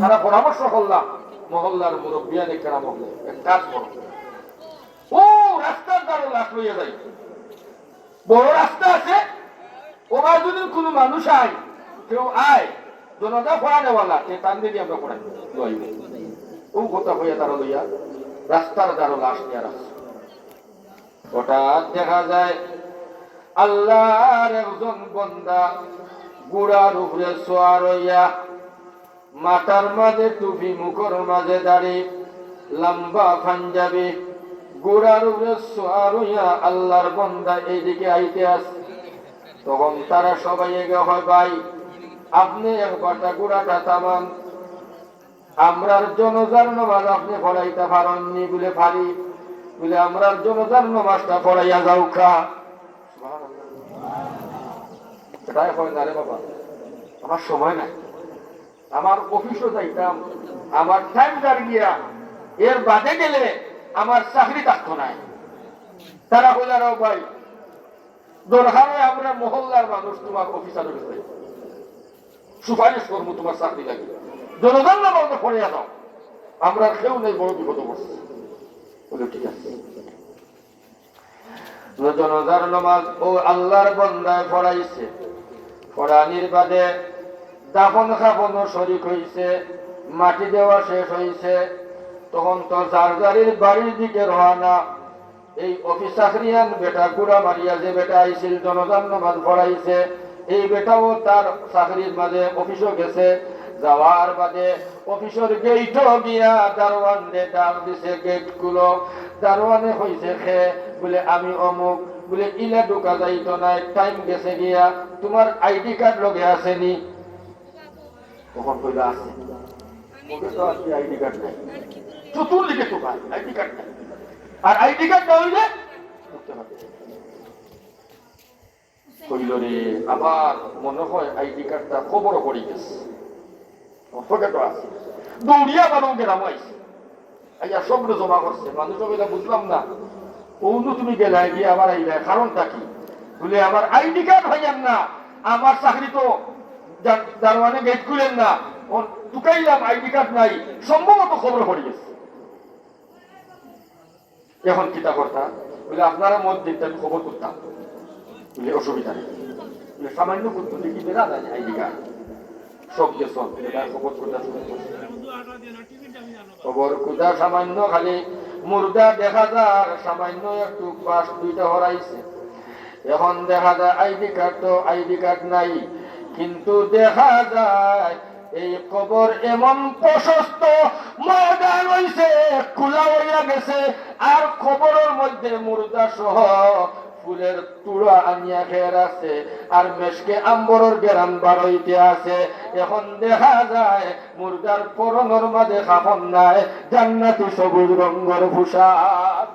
তারা পরামর্শ করলাম মহল্লার মুরব্বিয়ানে কেরাম হলে এক কাজ করো, ও রাস্তার দ্বারা লাশ লইয়া যাই, বড় রাস্তা আছে, ওবার যদি কোনো মানুষ আয়, কেউ আয় জনতা পড়ানেওয়ালা সে তার দিকে আমরা পড়াই লইব, ও কথা হইয়া তারা লইয়া রাস্তার দ্বারা লাশ নিয়ে রাখছে। হঠাৎ দেখা যায় আল্লাহর একজন বান্দা গুড়ার উপরে সোয়ার হইয়া, মাথার মাঝে টুপি, মুখের মাঝে দাড়ি, লম্বা পাঞ্জাবি, গোড়ার উপরে সোয়ার হইয়া আল্লাহর বান্দা এইদিকে আইতে আসে। তখন তারা সবাই এগে হয়, ভাই আপনি একবারটা গোড়াটা থামান, আমরার জনজার নামাজ আপনি পড়াইতে পারেননি বলে পারি, বলে আমরার জনজার নামাজটা পড়াইয়া যাও খা। এটাই হয় না রে বাবা, আমার সময় নাই, আমার অফিসও যাইতাম, আমার টাইম দাঁড়িয়ে এর বাদে গেলে আমার চাকরি থাকতো নাই। তারা বলল ভাই দরকার হয় আমরা মহল্লার মানুষ তোমার অফিসার সুপারিশ করবো তোমার চাকরি লাগে, জনগণ না বলতে পড়ে যাও, আমরা কেউ নেই, বড় বিপদ বসছে। বলে ঠিক আছে, জনজার নামাজ ও আল্লাহর বন্দায় পড়াইছে, পড়ানির বাদে দাফন খাফনও শরীক হইছে, মাটি দেওয়া শেষ হইছে। তখন তো জারজারির বাড়ির দিকে রওনা। এই অফিস চাকরিয়ান বেটা গুড়া মারিয়া যে বেটা আইছিল জনজান নামাজ পড়াইছে, এই বেটাও তার চাকরির মাঝে অফিসও গেছে। যাওয়ার বাদে অফিসের গেটও গিয়া দারোয়ান ডাক দিছে, গেট খুলো। দারোয়ানে হইছে খে বলে আমি অমুক, বলে ইলা ঢোকা যাইতো না, টাইম গেছে গিয়া, তোমার আইডি কার্ড লগে আসেনি? তখন কইল আছে, আইডি কার্ড নাই, চতুর্দিকে তো ভাই আইডি কার্ড নাই, আর আইডি কার্ড না হইলে কইল রে আবার মনে হয় আইডি কার্ডটা খবরও পড়ে গেছে, আছে দৌড়িয়া মানুষ গেলাম আইসে, আইয়া সবগুলো জমা করছে। মানুষ বুঝলাম না, অন্য তুমি গেলে গিয়ে আবার আইলে কারণটা কি? বলে আমার আইডি কার্ড হইয়ান না, আমার চাকরি তো দারোয়ানে গেট খুলেন না, ঢুকাইলাম আইডি কার্ড নাই, সম্ভবত খবর পড়ে গেছে। এখন কিতা করতাম? বলে আপনারা মত দিতেন, খবর করতাম, বলে অসুবিধা নেই, বলে সামান্য করতো দেখি বেড়া যায় আইডি কার্ড সব গেছ, খবর করতে খবর কোথা সামান্য খালি মুর্দা দেখা যায়, সামান্য একটু পাশ দুইটা হরাইছে। এখন দেখা যায় আইডি কার্ড তো আইডি কার্ড নাই, কিন্তু দেখা যায় এই কবর এমন প্রশস্ত ময়দান হইছে, খোলা হইয়া গেছে, আর কবরের মধ্যে মুর্দা সহ ফুলের তুড়া আনিয়া খেয়ে আছে, আর মেশকে আম্বরের গেরান বার হইতে আছে। এখন দেখা যায় মুর্দার পরনের মাঝে কাফন নাই, জান্নাতি সবুজ রঙের পোশাক।